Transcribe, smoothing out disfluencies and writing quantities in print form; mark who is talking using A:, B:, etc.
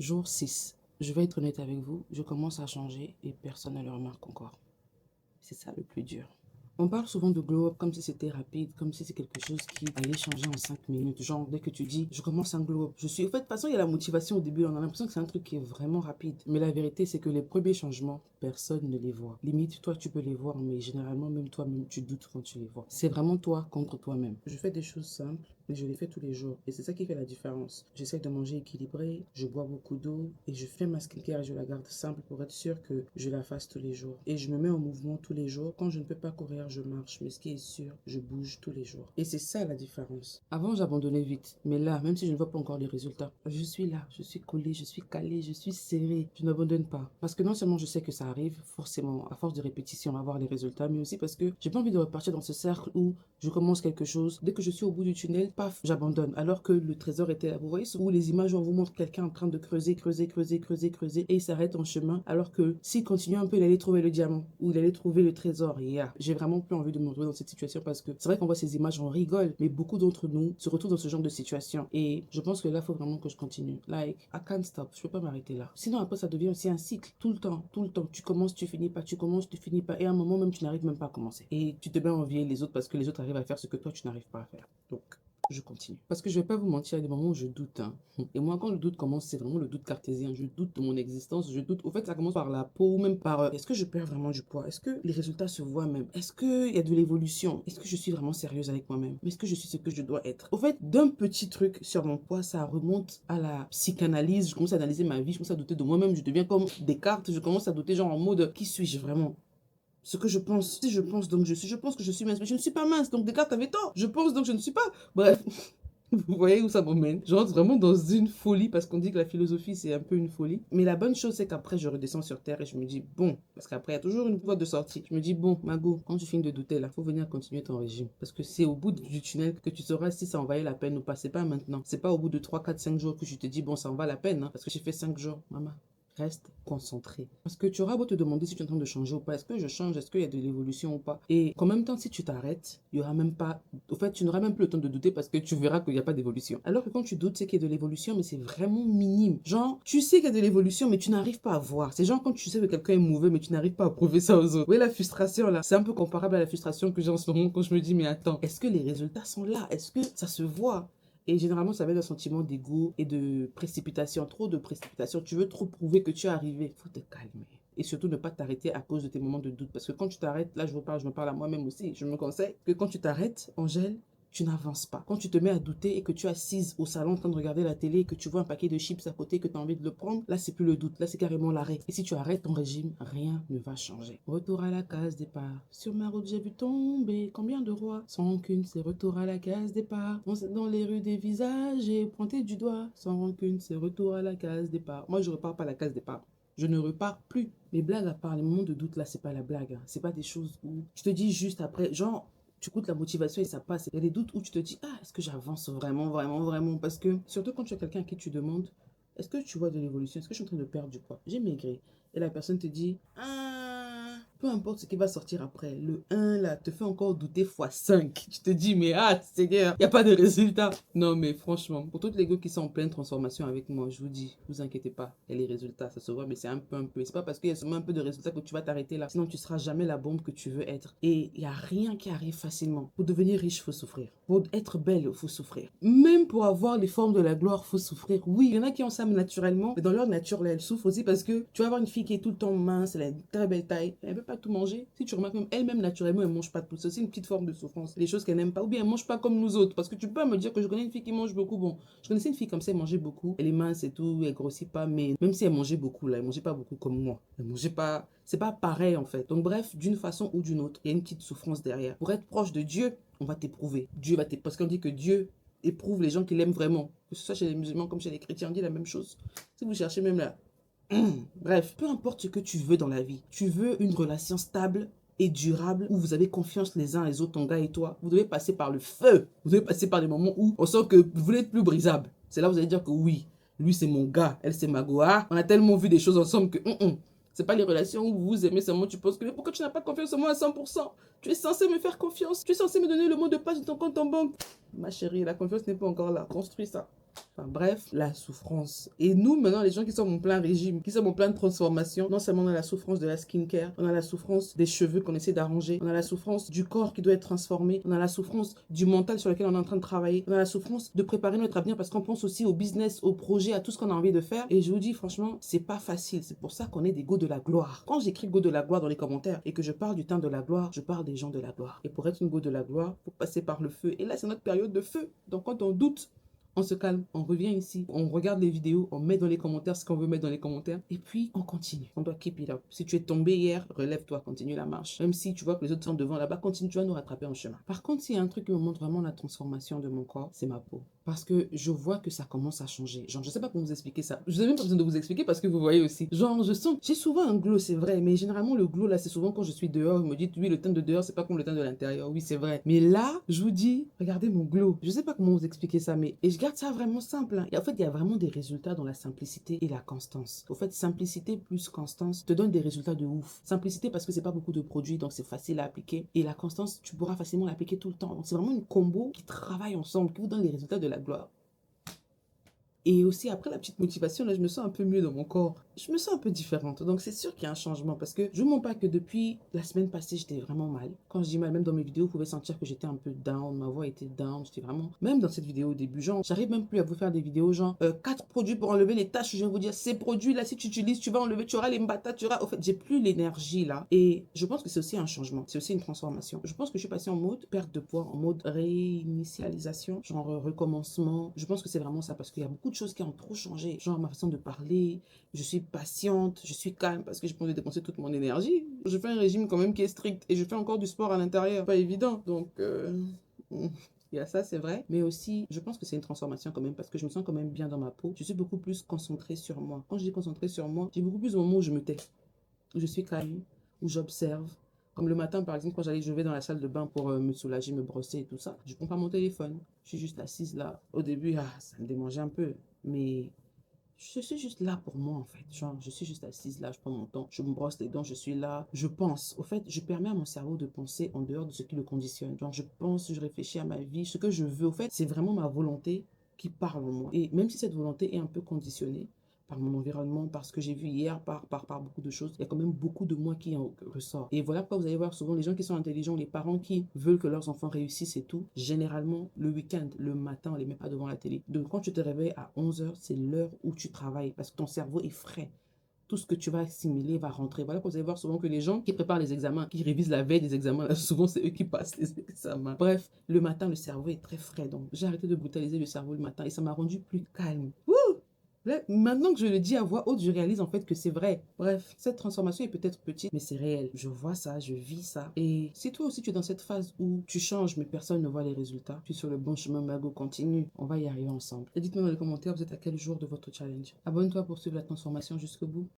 A: Jour 6. Je vais être honnête avec vous, je commence à changer et personne ne le remarque encore. C'est ça le plus dur. On parle souvent de glow up comme si c'était rapide, comme si c'est quelque chose qui allait changer en 5 minutes. Genre, dès que tu dis, je commence un glow up, je suis... En fait, de toute façon, il y a la motivation au début, on a l'impression que c'est un truc qui est vraiment rapide. Mais la vérité, c'est que les premiers changements, personne ne les voit. Limite, toi, tu peux les voir, mais généralement, même toi-même, tu doutes quand tu les vois. C'est vraiment toi contre toi-même. Je fais des choses simples, mais je les fais tous les jours. Et c'est ça qui fait la différence. J'essaie de manger équilibré, je bois beaucoup d'eau et je fais ma skincare et je la garde simple pour être sûr que je la fasse tous les jours. Et je me mets en mouvement tous les jours. Quand je ne peux pas courir, je marche. Mais ce qui est sûr, je bouge tous les jours. Et c'est ça la différence. Avant, j'abandonnais vite. Mais là, même si je ne vois pas encore les résultats, je suis là, je suis collée, je suis calée, je suis serrée. Je n'abandonne pas. Parce que non seulement je sais que ça arrive, forcément, à force de répétition, on va voir les résultats, mais aussi parce que j'ai pas envie de repartir dans ce cercle où je commence quelque chose. Dès que je suis au bout du tunnel, paf, j'abandonne. Alors que le trésor était là. Vous voyez où les images où on vous montre quelqu'un en train de creuser, creuser, creuser, creuser, creuser, et il s'arrête en chemin. Alors que s'il continue un peu, il allait trouver le diamant ou il allait trouver le trésor. Yeah. J'ai vraiment plus envie de me retrouver dans cette situation parce que c'est vrai qu'on voit ces images, on rigole, mais beaucoup d'entre nous se retrouvent dans ce genre de situation. Et je pense que là, il faut vraiment que je continue. Like, I can't stop. Je peux pas m'arrêter là. Sinon, après, ça devient aussi un cycle. Tout le temps, tout le temps. Tu commences, tu finis pas, tu commences, tu finis pas. Et à un moment, même, tu n'arrives même pas à commencer. Et tu te mets à envier les autres parce que les autres arrivent à faire ce que toi, tu n'arrives pas à faire. Donc, je continue. Parce que je vais pas vous mentir, il y a des moments où je doute. Hein. Et moi, quand le doute commence, c'est vraiment le doute cartésien. Je doute de mon existence. Je doute. Au fait, ça commence par la peau ou même par est-ce que je perds vraiment du poids? Est-ce que les résultats se voient même? Est-ce qu'il y a de l'évolution? Est-ce que je suis vraiment sérieuse avec moi-même? Est-ce que je suis ce que je dois être? Au fait, d'un petit truc sur mon poids, ça remonte à la psychanalyse. Je commence à analyser ma vie. Je commence à douter de moi-même. Je deviens comme Descartes. Je commence à douter, genre en mode qui suis-je vraiment? Ce que je pense. Si je pense, donc je suis. Je pense que je suis mince, mais je ne suis pas mince. Donc Descartes avait tort. Je pense, donc je ne suis pas. Bref. Vous voyez où ça m'emmène? Je rentre vraiment dans une folie parce qu'on dit que la philosophie c'est un peu une folie. Mais la bonne chose c'est qu'après je redescends sur terre et je me dis bon, parce qu'après il y a toujours une voie de sortie. Je me dis bon, Mago, quand tu finis de douter là, faut venir continuer ton régime. Parce que c'est au bout du tunnel que tu sauras si ça en valait la peine ou pas. C'est pas maintenant. C'est pas au bout de 3 4 5 jours que je te dis bon, ça en va la peine. Hein, parce que j'ai fait 5 jours, maman. Reste concentré. Parce que tu auras beau te demander si tu es en train de changer ou pas. Est-ce que je change? Est-ce qu'il y a de l'évolution ou pas? Et en même temps, si tu t'arrêtes, il y aura même pas. Au fait, tu n'auras même plus le temps de douter parce que tu verras qu'il n'y a pas d'évolution. Alors que quand tu doutes, c'est qu'il y a de l'évolution, mais c'est vraiment minime. Genre, tu sais qu'il y a de l'évolution, mais tu n'arrives pas à voir. C'est genre quand tu sais que quelqu'un est mauvais, mais tu n'arrives pas à prouver ça aux autres. Oui, la frustration là, c'est un peu comparable à la frustration que j'ai en ce moment quand je me dis, mais attends, est-ce que les résultats sont là? Est-ce que ça se voit? Et généralement, ça va être un sentiment d'ego et de précipitation, trop de précipitation. Tu veux trop prouver que tu es arrivé. Il faut te calmer. Et surtout, ne pas t'arrêter à cause de tes moments de doute. Parce que quand tu t'arrêtes, là, je me parle à moi-même aussi. Je me conseille que quand tu t'arrêtes, Angèle, tu n'avances pas. Quand tu te mets à douter et que tu es assise au salon en train de regarder la télé et que tu vois un paquet de chips à côté que tu as envie de le prendre, là, c'est plus le doute. Là, c'est carrément l'arrêt. Et si tu arrêtes ton régime, rien ne va changer. Retour à la case départ. Sur ma route, j'ai vu tomber combien de rois. Sans rancune, c'est retour à la case départ. On dans les rues des visages et pointé du doigt. Sans rancune, c'est retour à la case départ. Moi, je repars pas à la case départ. Je ne repars plus. Mais blague à part, les moments de doute là, c'est pas la blague. Hein. C'est pas des choses où tu te dis juste après, genre, tu goûtes la motivation et ça passe. Il y a des doutes où tu te dis, ah, est-ce que j'avance vraiment, vraiment, vraiment? Parce que, surtout quand tu as quelqu'un à qui tu demandes, est-ce que tu vois de l'évolution? Est-ce que je suis en train de perdre du poids? J'ai maigri. Et la personne te dit, ah, peu importe ce qui va sortir après, le 1 là te fait encore douter fois 5. Tu te dis, mais ah, Seigneur, il n'y a pas de résultat. Non, mais franchement, pour toutes les gars qui sont en pleine transformation avec moi, je vous dis, vous inquiétez pas, il y a les résultats, ça se voit, mais c'est un peu, un peu. C'est pas parce qu'il y a seulement un peu de résultats que tu vas t'arrêter là. Sinon, tu seras jamais la bombe que tu veux être. Et il n'y a rien qui arrive facilement. Pour devenir riche, il faut souffrir. Pour être belle, il faut souffrir. Même pour avoir les formes de la gloire, il faut souffrir. Oui, il y en a qui ont ça naturellement, mais dans leur nature, là, elles souffrent aussi parce que tu vas avoir une fille qui est tout le temps mince, elle a une très belle taille, elle ne peut pas tout manger. Si tu remarques, même elle-même, naturellement, elle ne mange pas tout. C'est aussi une petite forme de souffrance. Les choses qu'elle n'aime pas, ou bien elle ne mange pas comme nous autres. Parce que tu peux me dire que je connais une fille qui mange beaucoup. Bon, je connaissais une fille comme ça, elle mangeait beaucoup. Elle est mince et tout, elle grossit pas, mais même si elle mangeait beaucoup, là, elle mangeait pas beaucoup comme moi. Elle mangeait pas. C'est pas pareil en fait. Donc, bref, d'une façon ou d'une autre, il y a une petite souffrance derrière. Pour être proche de Dieu, on va t'éprouver. Dieu va t'éprouver. Parce qu'on dit que Dieu éprouve les gens qui l'aiment vraiment. Que ce soit chez les musulmans comme chez les chrétiens, on dit la même chose. Si vous cherchez même là. Bref, peu importe ce que tu veux dans la vie, tu veux une relation stable et durable où vous avez confiance les uns les autres, ton gars et toi, vous devez passer par le feu. Vous devez passer par des moments où on sent que vous voulez être plus brisable. C'est là où vous allez dire que oui, lui c'est mon gars, elle c'est ma goa. On a tellement vu des choses ensemble que c'est pas les relations où vous vous aimez seulement, tu penses que mais pourquoi tu n'as pas confiance en moi à 100%? Tu es censé me faire confiance. Tu es censé me donner le mot de passe de ton compte en banque. Ma chérie, la confiance n'est pas encore là. Construis ça. Enfin bref, la souffrance. Et nous, maintenant, les gens qui sont en plein régime, qui sont en pleine transformation, non seulement on a la souffrance de la skincare, on a la souffrance des cheveux qu'on essaie d'arranger, on a la souffrance du corps qui doit être transformé, on a la souffrance du mental sur lequel on est en train de travailler, on a la souffrance de préparer notre avenir parce qu'on pense aussi au business, au projet, à tout ce qu'on a envie de faire. Et je vous dis franchement, c'est pas facile. C'est pour ça qu'on est des go de la gloire. Quand j'écris go de la gloire dans les commentaires et que je parle du temps de la gloire, je parle des gens de la gloire. Et pour être une go de la gloire, faut passer par le feu. Et là, c'est notre période de feu. Donc quand on doute, on se calme, on revient ici, on regarde les vidéos, on met dans les commentaires ce qu'on veut mettre dans les commentaires, et puis on continue. On doit keep it up. Si tu es tombé hier, relève-toi, continue la marche. Même si tu vois que les autres sont devant là-bas, continue, tu vas nous rattraper en chemin. Par contre, s'il y a un truc qui me montre vraiment la transformation de mon corps, c'est ma peau. Parce que je vois que ça commence à changer. Genre, je sais pas comment vous expliquer ça. Je n'ai même pas besoin de vous expliquer parce que vous voyez aussi. Genre, je sens, j'ai souvent un glow, c'est vrai, mais généralement le glow là, c'est souvent quand je suis dehors, vous me dites, oui, le teint de dehors, c'est pas comme le teint de l'intérieur. Oui, c'est vrai. Mais là, je vous dis, regardez mon glow. Je sais pas comment vous expliquer ça, mais et je garde ça vraiment simple. Hein. Et en fait, il y a vraiment des résultats dans la simplicité et la constance. Au fait, simplicité plus constance te donne des résultats de ouf. Simplicité parce que c'est pas beaucoup de produits, donc c'est facile à appliquer. Et la constance, tu pourras facilement l'appliquer tout le temps. Donc c'est vraiment une combo qui travaille ensemble, qui vous donne les résultats de la gloire. Et aussi, après la petite motivation, là, je me sens un peu mieux dans mon corps. Je me sens un peu différente. Donc, c'est sûr qu'il y a un changement parce que je ne vous mens pas que depuis la semaine passée, j'étais vraiment mal. Quand je dis mal, même dans mes vidéos, vous pouvez sentir que j'étais un peu down. Ma voix était down. J'étais vraiment... Même dans cette vidéo au début, genre, j'arrive même plus à vous faire des vidéos, genre, 4 produits pour enlever les taches. Je vais vous dire, ces produits-là, si tu utilises, tu vas enlever, tu auras les mbata, tu auras... Au fait, j'ai plus l'énergie, là. Et je pense que c'est aussi un changement. C'est aussi une transformation. Je pense que je suis passée en mode perte de poids, en mode réinitialisation, genre recommencement. Je pense que c'est vraiment ça parce qu'il y a beaucoup de choses qui ont trop changé. Genre ma façon de parler, je suis patiente, je suis calme parce que je pense de dépenser toute mon énergie. Je fais un régime quand même qui est strict et je fais encore du sport à l'intérieur. Pas évident. Donc, il y a ça, c'est vrai. Mais aussi, je pense que c'est une transformation quand même parce que je me sens quand même bien dans ma peau. Je suis beaucoup plus concentrée sur moi. Quand je dis concentrée sur moi, j'ai beaucoup plus de moments où je me tais, où je suis calme, où j'observe. Comme le matin, par exemple, quand je vais dans la salle de bain pour me soulager, me brosser et tout ça, je prends pas mon téléphone. Je suis juste assise là. Au début, ça me démangeait un peu. Mais je suis juste là pour moi, en fait. Genre, je suis juste assise là, je prends mon temps, je me brosse les dents, je suis là, je pense. Au fait, je permets à mon cerveau de penser en dehors de ce qui le conditionne. Genre, je pense, je réfléchis à ma vie, ce que je veux. Au fait, c'est vraiment ma volonté qui parle en moi. Et même si cette volonté est un peu conditionnée par mon environnement, par ce que j'ai vu hier, par beaucoup de choses, il y a quand même beaucoup de moi qui en ressort. Et voilà pourquoi vous allez voir souvent les gens qui sont intelligents, les parents qui veulent que leurs enfants réussissent et tout, généralement, le week-end, le matin, on les met pas devant la télé. Donc, quand tu te réveilles à 11h, c'est l'heure où tu travailles parce que ton cerveau est frais. Tout ce que tu vas assimiler va rentrer. Voilà pourquoi vous allez voir souvent que les gens qui préparent les examens, qui révisent la veille des examens, là, souvent c'est eux qui passent les examens. Bref, le matin, le cerveau est très frais. Donc, j'ai arrêté de brutaliser le cerveau le matin et ça m'a rendu plus calme. Wouh! Là, maintenant que je le dis à voix haute, je réalise en fait que c'est vrai. Bref, cette transformation est peut-être petite, mais c'est réel. Je vois ça, je vis ça. Et si toi aussi tu es dans cette phase où tu changes, mais personne ne voit les résultats, tu es sur le bon chemin, Mago, continue. On va y arriver ensemble. Et dites-moi dans les commentaires, vous êtes à quel jour de votre challenge. Abonne-toi pour suivre la transformation jusqu'au bout.